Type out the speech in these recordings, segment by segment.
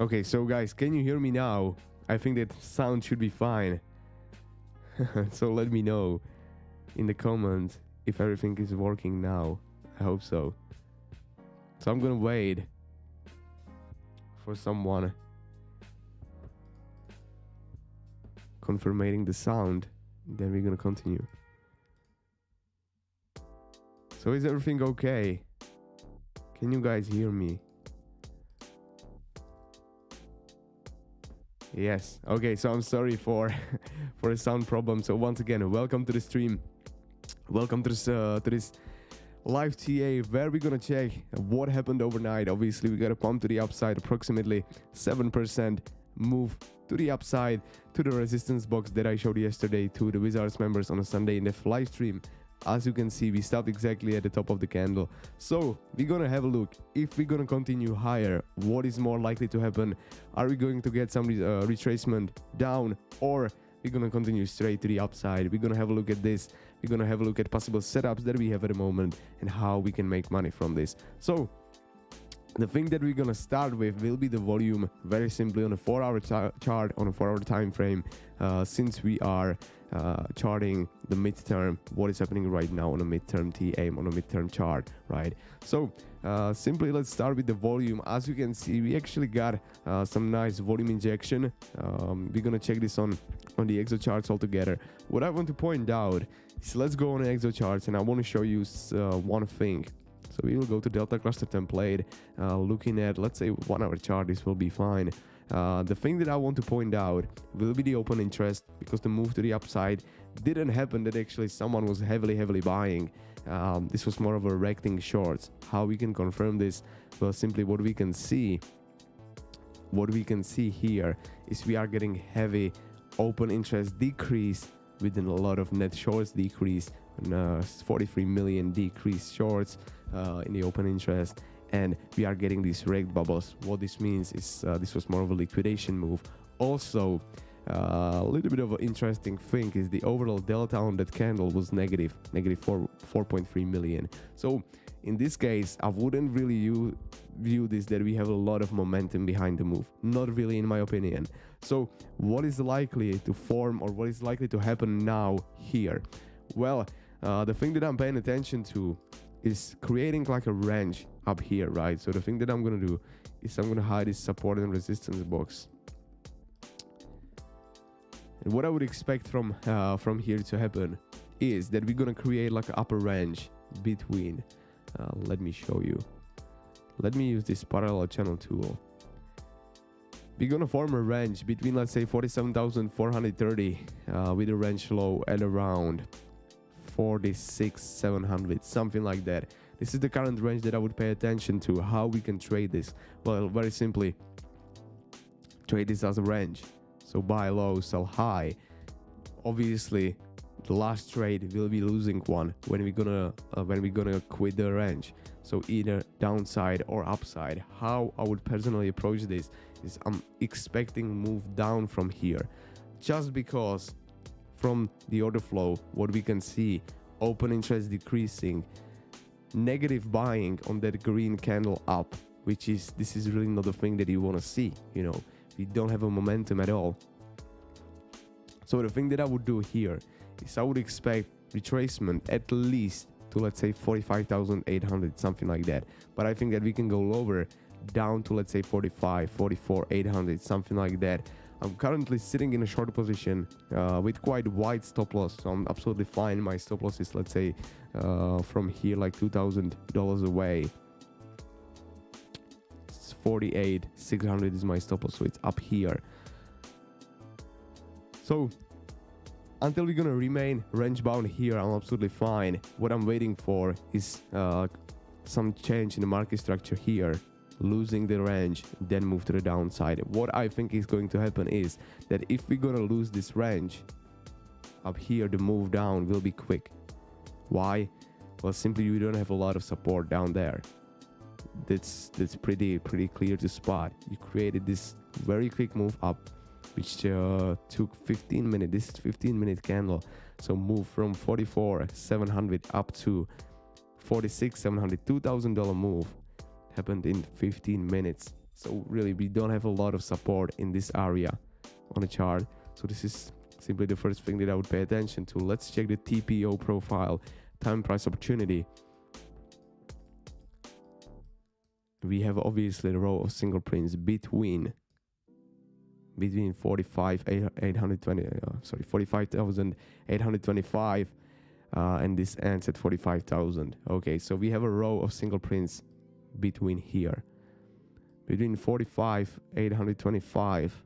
Okay, so guys, can you hear me now? I think that sound should be fine. So let me know in the comments if everything is working now. I hope so. So I'm gonna wait for someone confirming the sound, then we're gonna continue. So is everything okay? Can you guys hear me? Yes. Okay, so I'm sorry for for a sound problem. So once again, welcome to the stream. Welcome to this live TA where we're gonna check what happened overnight. Obviously, we got a pump to the upside, approximately 7%, move to the upside, to the resistance box that I showed yesterday to the Wizards members on a Sunday in the live stream. As you can see, we stopped exactly at the top of the candle. So we're gonna have a look. If we're gonna continue higher, what is more likely to happen? Are we going to get some retracement down, or we're gonna continue straight to the upside? We're gonna have a look at this. We're gonna have a look at possible setups that we have at the moment and how we can make money from this. So the thing that we're gonna start with will be the volume, very simply on a 4-hour chart, on a 4-hour time frame, since we are charting the midterm, what is happening right now on a midterm TM, on a midterm chart, right? So simply let's start with the volume. As you can see, we actually got some nice volume injection. We're gonna check this on the exo charts altogether. What I want to point out is, let's go on the exo charts, and I want to show you one thing. So we will go to Delta Cluster Template, looking at, let's say, 1-hour chart. This will be fine. The thing that I want to point out will be the open interest, because the move to the upside didn't happen that actually someone was heavily buying. This was more of a reacting shorts. How we can confirm this? Well, simply what we can see here is we are getting heavy open interest decrease within a lot of net shorts decrease, and 43 million decrease shorts in the open interest, and we are getting these reg bubbles. What this means is this was more of a liquidation move. Also, a little bit of an interesting thing is the overall delta on that candle was negative 4.3 million. So in this case, I wouldn't really view this that we have a lot of momentum behind the move. Not really, in my opinion. So what is likely to form, or what is likely to happen now here? Well, the thing that I'm paying attention to is creating like a range up here, right? So the thing that I'm gonna do is I'm gonna hide this support and resistance box. And what I would expect from here to happen is that we're gonna create like an upper range between, let me show you. Let me use this parallel channel tool. We're gonna form a range between, let's say, 47,430 with a range low at around 46,700, something like that. This is the current range that I would pay attention to. How we can trade this? Well, very simply, trade this as a range. So buy low, sell high. Obviously, the last trade will be losing one when we're gonna quit the range. So either downside or upside. How I would personally approach this is I'm expecting move down from here, just because from the order flow, what we can see, open interest decreasing, negative buying on that green candle up, this is really not the thing that you want to see. You know, we don't have a momentum at all. So the thing that I would do here is I would expect retracement at least to, let's say, 45,800, something like that. But I think that we can go lower, down to, let's say, 45, 44,800, something like that. I'm currently sitting in a short position with quite wide stop loss, so I'm absolutely fine. My stop loss is, let's say, from here like $2,000 away. It's 48,600 is my stop loss, so it's up here. So until we're gonna remain range bound here, I'm absolutely fine. What I'm waiting for is some change in the market structure here, losing the range, then move to the downside. What I think is going to happen is that if we're gonna lose this range up here, the move down will be quick. Why? Well, simply we don't have a lot of support down there. That's pretty clear to spot. You created this very quick move up, which took 15 minutes. This is 15-minute candle. So move from 44,700 up to 46,700, $2,000 move happened in 15 minutes. So really, we don't have a lot of support in this area on the chart. So this is simply the first thing that I would pay attention to. Let's check the TPO profile, time price opportunity. We have obviously a row of single prints between 45,825 and this ends at 45,000. Okay, so we have a row of single prints between here, between 45,825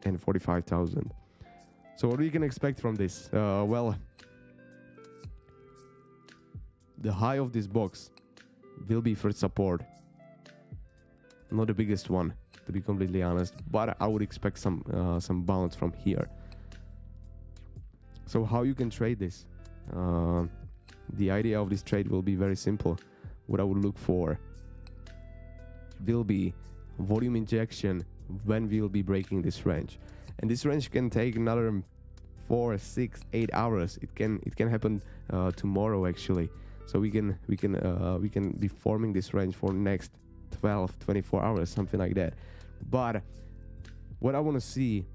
and 45,000. So what we can expect from this? Well, the high of this box will be first support. not the biggest one, to be completely honest, but I would expect some bounce from here. So how you can trade this? The idea of this trade will be very simple. What I would look for will be volume injection when we'll be breaking this range, and this range can take another 4, 6, 8 hours. It can happen tomorrow actually. So we can be forming this range for next 12, 24 hours, something like that. But what I want to see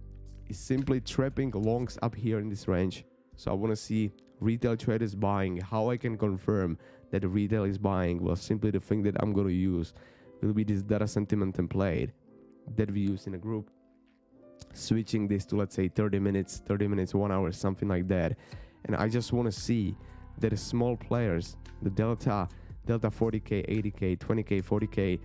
is simply trapping longs up here in this range. So I want to see retail traders buying. How I can confirm that the retail is buying? Well, simply the thing that I'm going to use will be this data sentiment template that we use in a group, switching this to, let's say, 30 minutes, 1 hour, something like that. And I just want to see that the small players, the delta 40k, 80k, 20k, 40k,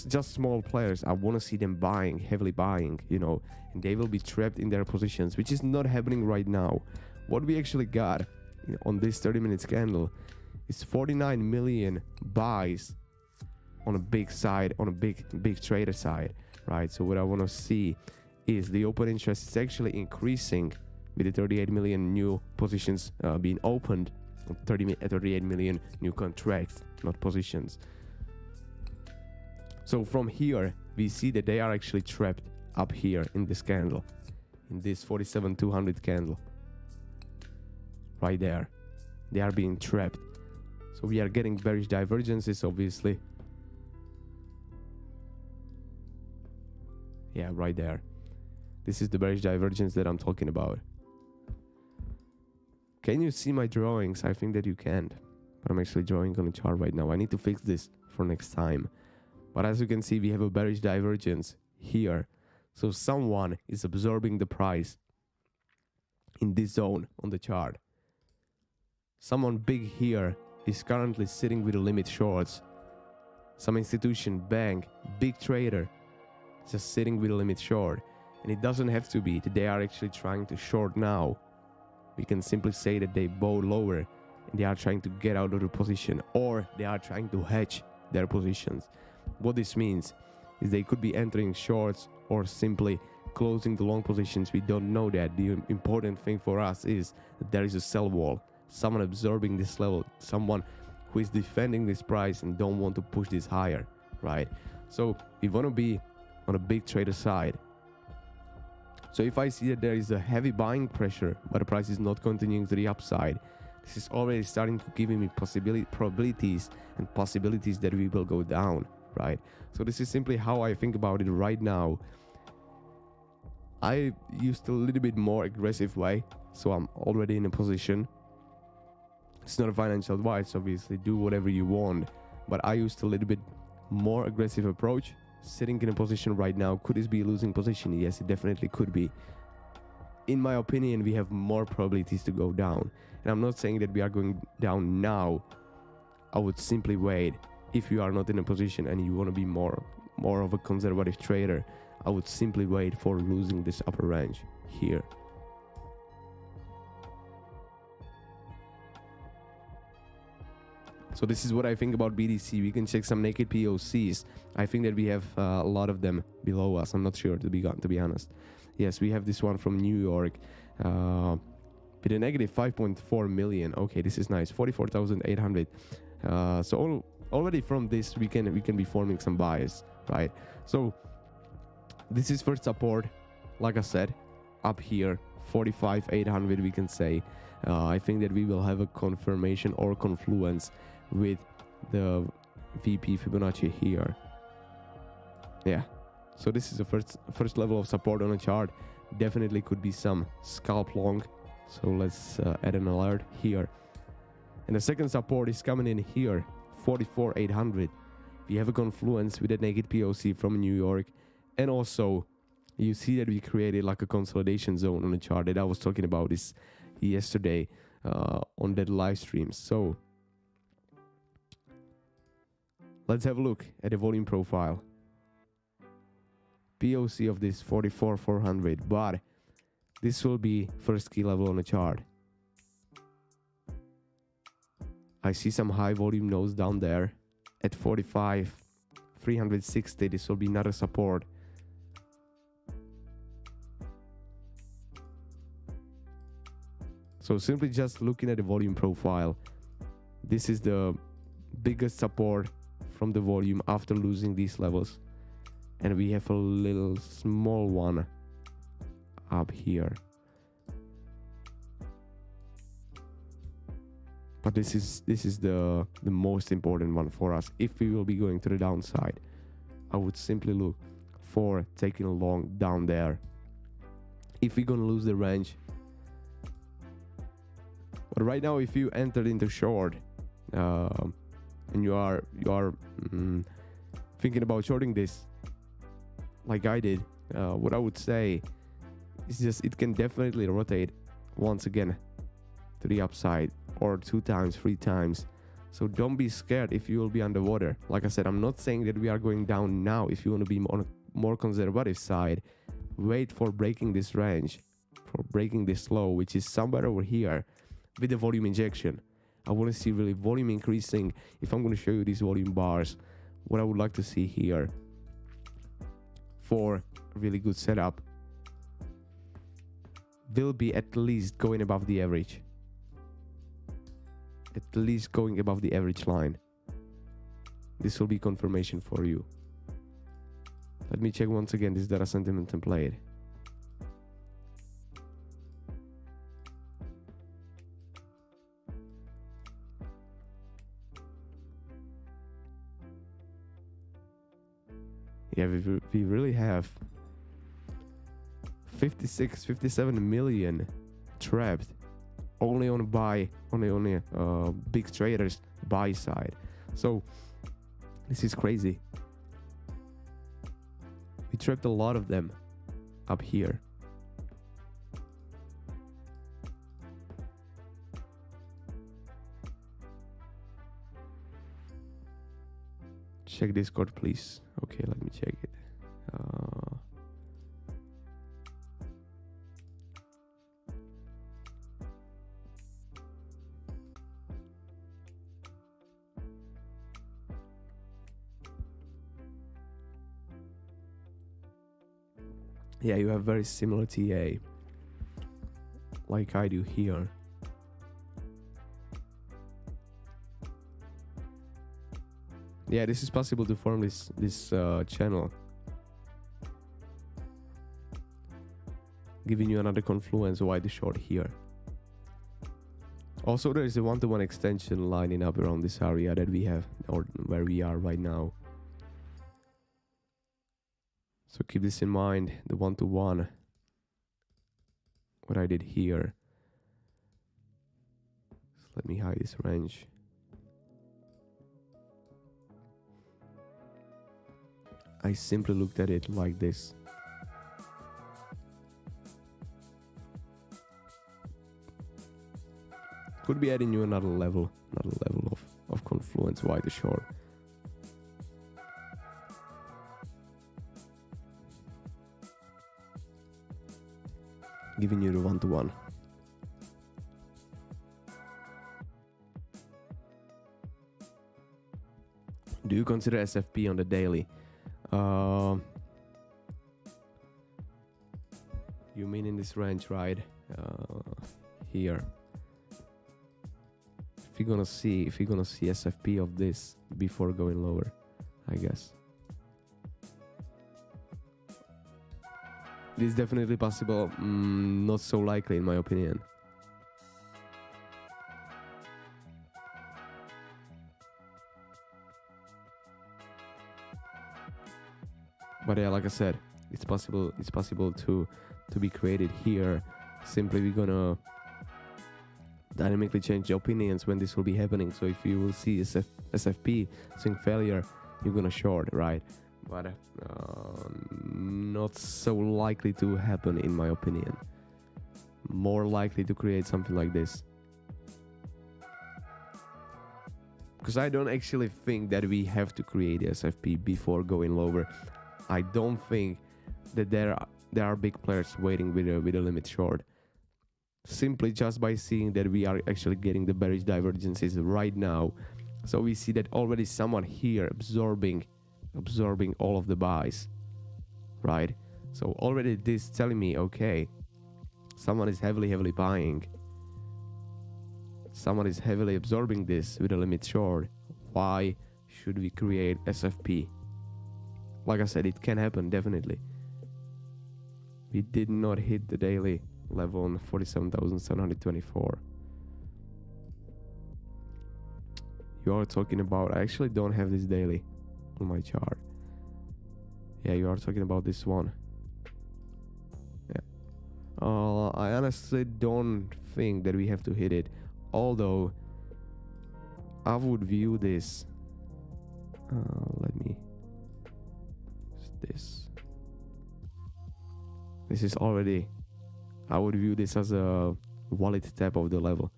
just small players, I want to see them buying, heavily buying, you know, and they will be trapped in their positions, which is not happening right now. What we actually got on this 30-minute candle is 49 million buys on a big side, on a big trader side, right? So what I want to see is the open interest is actually increasing with the 38 million new positions being opened, 38 million new contracts, not positions. So from here, we see that they are actually trapped up here in this candle, in this 47,200 candle. Right there. They are being trapped. So we are getting bearish divergences, obviously. Yeah, right there. This is the bearish divergence that I'm talking about. Can you see my drawings? I think that you can't. But I'm actually drawing on a chart right now. I need to fix this for next time. But as you can see, we have a bearish divergence here. So someone is absorbing the price in this zone on the chart. Someone big here is currently sitting with a limit shorts. Some institution, bank, big trader just sitting with a limit short. And it doesn't have to be that they are actually trying to short now. We can simply say that they bought lower and they are trying to get out of the position, or they are trying to hedge their positions. What this means is they could be entering shorts or simply closing the long positions. We don't know that. The important thing for us is that there is a sell wall. Someone absorbing this level, someone who is defending this price and don't want to push this higher, right? So we want to be on a big trader side. So if I see that there is a heavy buying pressure, but the price is not continuing to the upside, this is already starting to give me probabilities and possibilities that we will go down, right? So this is simply how I think about it right now. I used a little bit more aggressive way, so I'm already in a position. It's not a financial advice, obviously, do whatever you want, but I used a little bit more aggressive approach. Sitting in a position right now, could this be a losing position? Yes, it definitely could be. In my opinion, we have more probabilities to go down. And I'm not saying that we are going down now. I would simply wait. If you are not in a position and you want to be more of a conservative trader, I would simply wait for losing this upper range here. So this is what I think about BTC. We can check some naked POCs. I think that we have a lot of them below us. I'm not sure, to be honest. Yes, we have this one from New York with a negative 5.4 million. Okay, this is nice. 44,800. So already from this we can be forming some buys, right? So this is first support, like I said, up here 45,800 we can say. I think that we will have a confirmation or confluence with the VP Fibonacci here. Yeah, so this is the first level of support on a chart. Definitely could be some scalp long, so let's add an alert here. And the second support is coming in here, 44,800. We have a confluence with a naked POC from New York, and also you see that we created like a consolidation zone on the chart that I was talking about this yesterday on that live stream. So let's have a look at the volume profile. POC of this 44,400, but this will be first key level on the chart. I see some high volume nodes down there at 45,500 360, this will be another support. So simply just looking at the volume profile, this is the biggest support from the volume after losing these levels, and we have a little small one up here. But this is the most important one for us. If we will be going to the downside, I would simply look for taking a long down there. If we're gonna lose the range, but right now, if you entered into short and you are thinking about shorting this, like I did, what I would say is just it can definitely rotate once again to the upside, or 2 times, 3 times. So don't be scared if you will be underwater. Like I said, I'm not saying that we are going down now. If you want to be on a more conservative side, wait for breaking this range, for breaking this low, which is somewhere over here, with the volume injection. I want to see really volume increasing. If I'm going to show you these volume bars, what I would like to see here for a really good setup will be at least going above the average. At least going above the average line. This will be confirmation for you. Let me check once again this data sentiment template. Yeah, we really have 56, 57 million trapped only on buy, only big traders buy side. So this is crazy. We trapped a lot of them up here. Check Discord, please. Okay, let me check it. Yeah, you have very similar TA, like I do here. Yeah, this is possible to form this channel, giving you another confluence why the short here. Also, there is a 1-to-1 extension lining up around this area that we have, or where we are right now. So keep this in mind, the 1-to-1, what I did here. So let me hide this range. I simply looked at it like this. Could be adding you another level of confluence wide to short. Giving you the 1-to-1. Do you consider SFP on the daily? You mean in this range, right? Here. If you're gonna see SFP of this before going lower, I guess. It is definitely possible, not so likely in my opinion. But yeah, like I said, it's possible to be created here. Simply we're gonna dynamically change the opinions when this will be happening. So if you will see SFP swing failure, you're gonna short, right? But not so likely to happen in my opinion. More likely to create something like this. Because I don't actually think that we have to create SFP before going lower. I don't think that there are big players waiting with a limit short. Simply just by seeing that we are actually getting the bearish divergences right now. So we see that already someone here absorbing absorbing all of the buys, right? So already this telling me, okay, someone is heavily buying. Someone is heavily absorbing this with a limit short. Why should we create SFP? Like I said, it can happen, definitely. We did not hit the daily level on 47,724. You are talking about, I actually don't have this daily on my chart. Yeah, you are talking about this one. Yeah. I honestly don't think that we have to hit it. Although, I would view this. Let me. This. This is already. I would view this as a wallet tap of the level.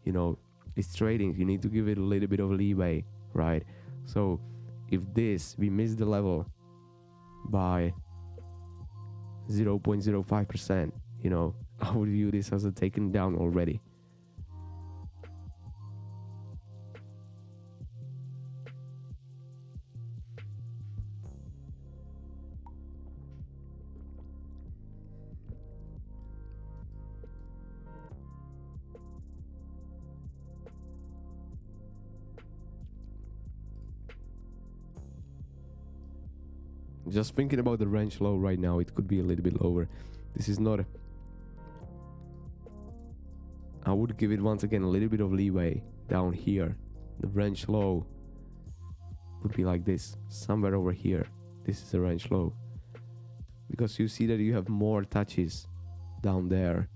You know, it's trading. You need to give it a little bit of leeway, right? So, if we miss the level by 0.05%, you know, I would view this as a taken down already. Just thinking about the range low right now, it could be a little bit lower. This is not. I would give it once again a little bit of leeway down here. The range low would be like this, somewhere over here. This is the range low. Because you see that you have more touches down there.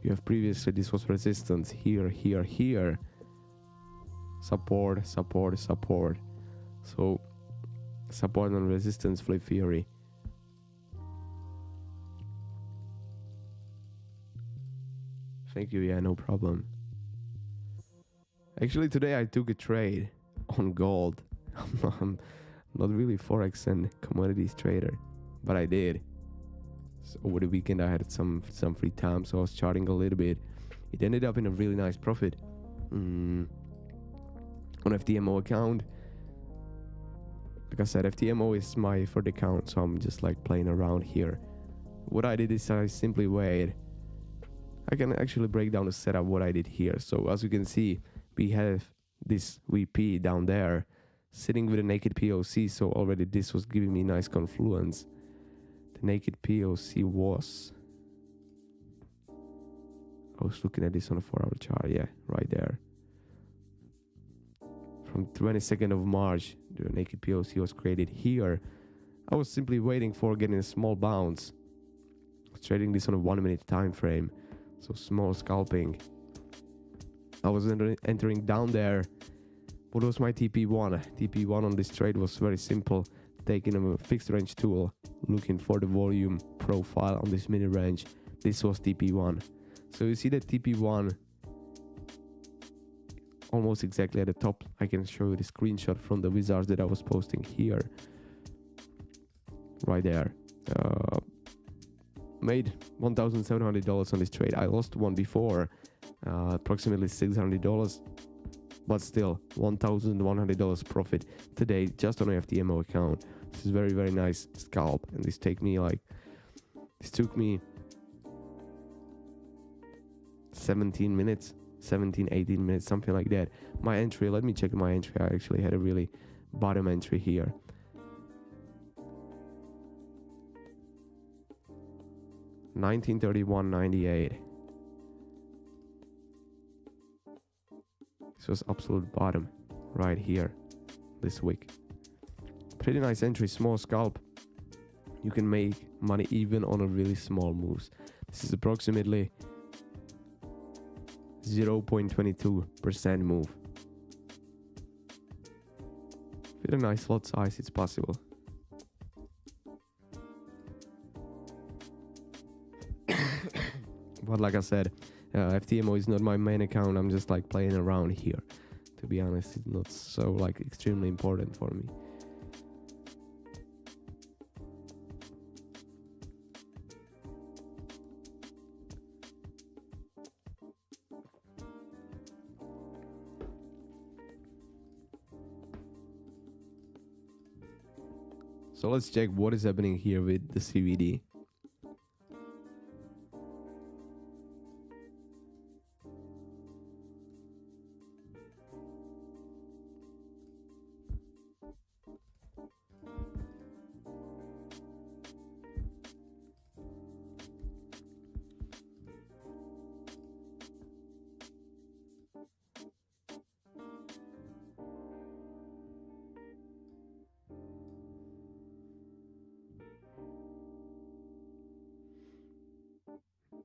You have previously, this was resistance here, here, here. Support, support, support. So, support and resistance flip theory. Thank you, yeah, no problem. Actually, today I took a trade on gold. I'm not really Forex and commodities trader, but I did. So over the weekend I had some free time, so I was charting a little bit. It ended up in a really nice profit. On FTMO account. Like I said, FTMO is my third account, so I'm just like playing around here. What I did is I simply wait. I can actually break down the setup what I did here. So as you can see, we have this VP down there sitting with a naked POC. So already this was giving me nice confluence. The naked POC was, I was looking at this on a 4-hour chart. Yeah, right there. From 22nd of March, the naked POC was created here. I was simply waiting for getting a small bounce. I was trading this on a 1 minute time frame. So small scalping. I was entering down there. What was my TP1? TP1 on this trade was very simple. Taking a fixed range tool, looking for the volume profile on this mini range. This was TP1. So you see that TP1 almost exactly at the top. I can show you the screenshot from the wizards that I was posting here. Right there. Made $1,700 on this trade. I lost one before, approximately $600, but still $1,100 profit today just on a FTMO account. This is very, very nice scalp, and this took me 17 minutes, 17, 18 minutes, something like that. My entry, let me check my entry. I actually had a really bottom entry here. $19.31.98. This was absolute bottom right here this week. Pretty nice entry, small scalp. You can make money even on a really small moves. This is approximately 0.22% move. With a nice lot size, it's possible. But like I said, FTMO is not my main account. I'm just like playing around here. To be honest, it's not so like extremely important for me. So let's check what is happening here with the CVD.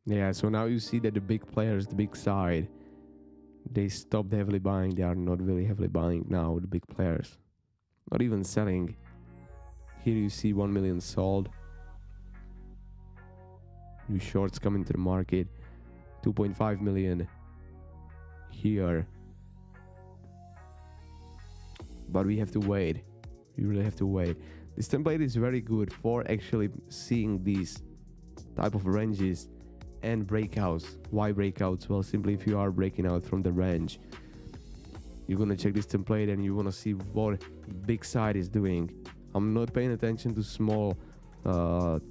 Yeah, so now you see that the big players, the big side, they stopped heavily buying. They are not really heavily buying now, the big players. Not even selling. Here you see 1 million sold. New shorts coming to the market. 2.5 million here. But we have to wait. We really have to wait. This template is very good for actually seeing these type of ranges and breakouts. Why breakouts? Well, simply if you are breaking out from the range, you're gonna check this template and you wanna see what big side is doing. I'm not paying attention to small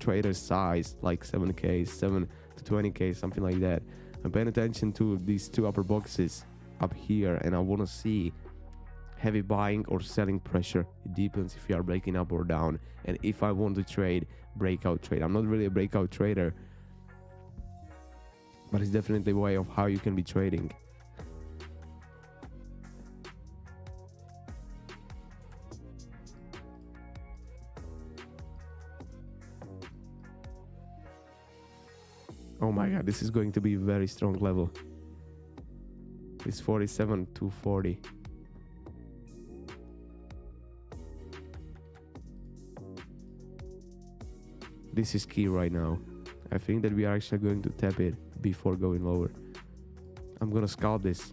trader size like 7k, 7 to 20k, something like that. I'm paying attention to these two upper boxes up here, and I wanna see heavy buying or selling pressure. It depends if you are breaking up or down, and if I want to trade breakout trade. I'm not really a breakout trader, but it's definitely a way of how you can be trading. Oh my god, this is going to be a very strong level. It's 47 to 40. This is key right now. I think that we are actually going to tap it before going lower. I'm gonna scalp this.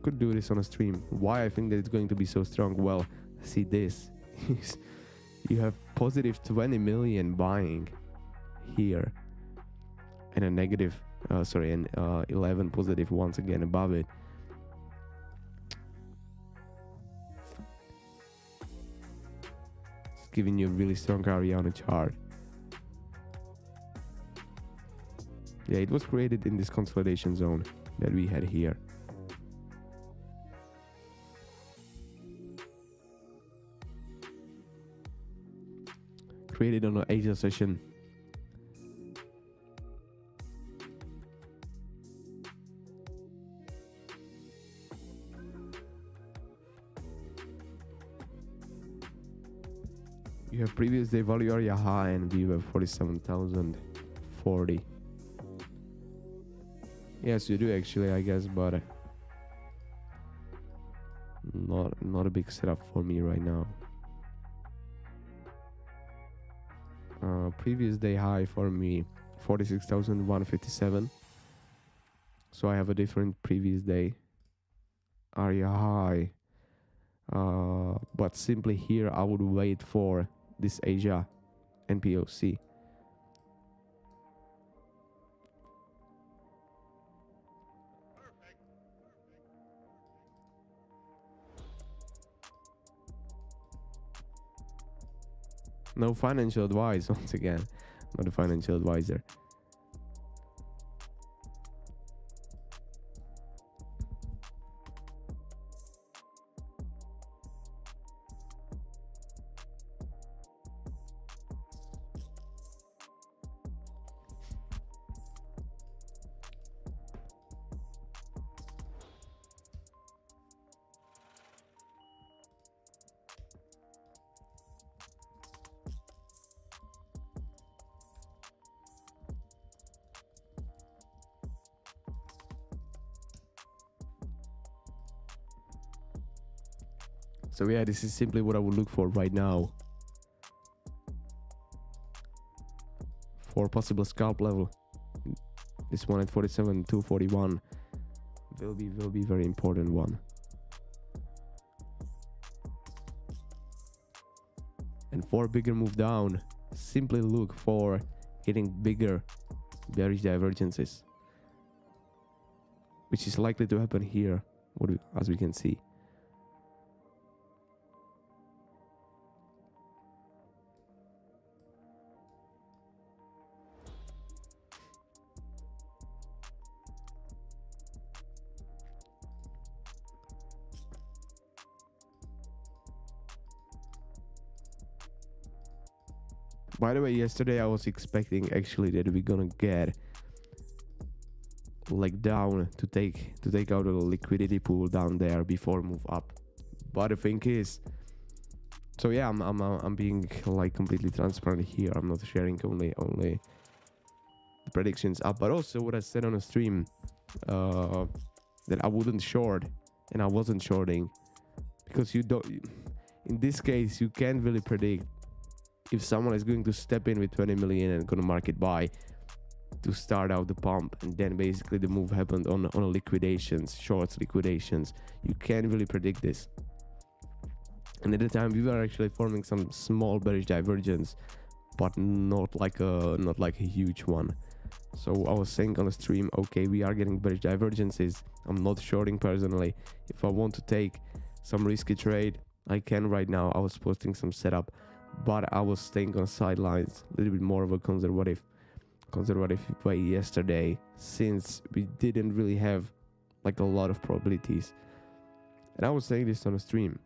Could do this on a stream. Why I think that it's going to be so strong? Well, see this. You have positive 20 million buying here, and a negative, 11 positive once again above it. It's giving you a really strong area on a chart. Yeah, it was created in this consolidation zone that we had here. Created on an Asia session. You have previous day value area high, and we have 47,040. Yes, you do actually, I guess, but not a big setup for me right now. Previous day high for me 46,157. So I have a different previous day area high. But simply here I would wait for this Asia NPOC. No financial advice, once again, not a financial advisor. So yeah, this is simply what I would look for right now for possible scalp level. This one at 47,241 will be very important one. And for a bigger move down, simply look for hitting bigger bearish divergences, which is likely to happen here, as we can see. By the way, yesterday I was expecting actually that we're gonna get like down to take out a liquidity pool down there before move up. But the thing is, so yeah, I'm being like completely transparent here. I'm not sharing only the predictions up, but also what I said on a stream, that I wouldn't short, and I wasn't shorting, because you don't. In this case, you can't really predict if someone is going to step in with 20 million and gonna market buy to start out the pump, and then basically the move happened on a liquidations, shorts liquidations. You can't really predict this. And at the time we were actually forming some small bearish divergence, but not like a huge one. So I was saying on the stream, okay, we are getting bearish divergences. I'm not shorting personally. If I want to take some risky trade, I can right now. I was posting some setup, but I was staying on sidelines, a little bit more of a conservative way yesterday, since we didn't really have like a lot of probabilities. And I was saying this on the stream.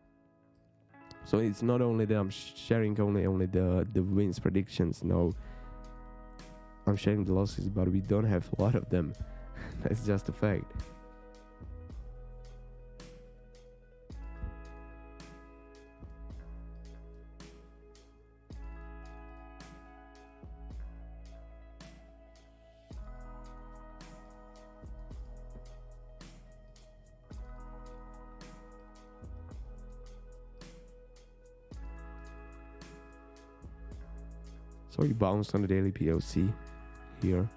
So it's not only that I'm sharing only the wins predictions. No, I'm sharing the losses, but we don't have a lot of them. That's just a fact. So we bounced on the daily POC here.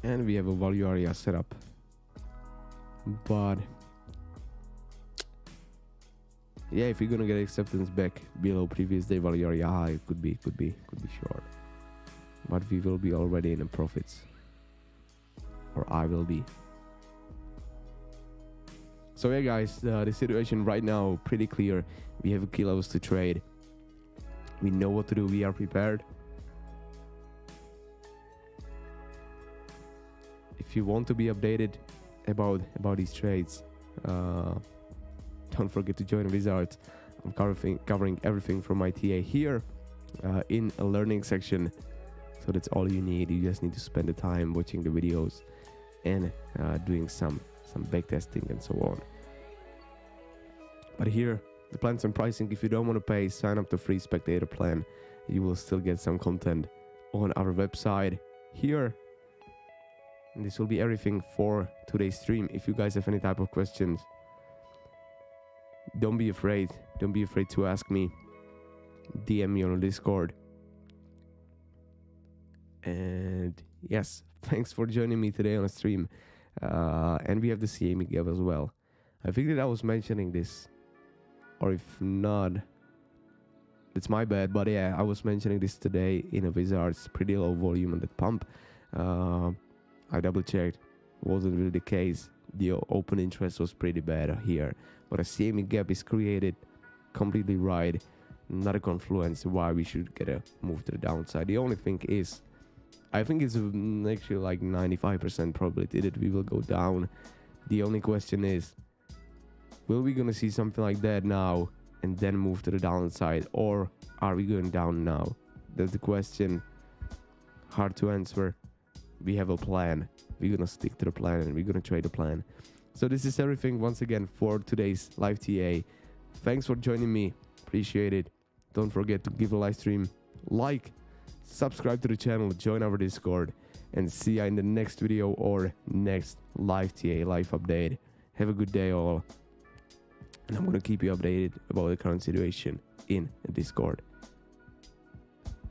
And we have a value area set up. But yeah, if you're gonna get acceptance back below previous day value area high, it could be short. But we will be already in the profits, or I will be. So yeah, guys, the situation right now pretty clear. We have kilos to trade. We know what to do. We are prepared. If you want to be updated about these trades, don't forget to join Wizards. I'm covering everything from my TA here in a learning section. So that's all you need. You just need to spend the time watching the videos and doing some backtesting and so on. But here, the plans and pricing, if you don't want to pay, sign up the free spectator plan. You will still get some content on our website here. And this will be everything for today's stream. If you guys have any type of questions, don't be afraid to ask me. DM me on Discord. And yes, thanks for joining me today on the stream. And we have the CME gap as well. I think that I was mentioning this, or if not, it's my bad. But yeah, I was mentioning this today in a Wizards. Pretty low volume on that pump. I double checked, wasn't really the case. The open interest was pretty bad here, but a CME gap is created completely right. Not a confluence why we should get a move to the downside. The only thing is, I think it's actually like 95% probability that we will go down. The only question is, will we gonna see something like that now and then move to the downside, or are we going down now? That's the question. Hard to answer. We have a plan. We're gonna stick to the plan and we're gonna trade the plan. So this is everything once again for today's live TA. Thanks for joining me. Appreciate it. Don't forget to give a live stream like, subscribe to the channel, join our Discord, and see you in the next video or next live TA live update. Have a good day all, and I'm gonna keep you updated about the current situation in Discord.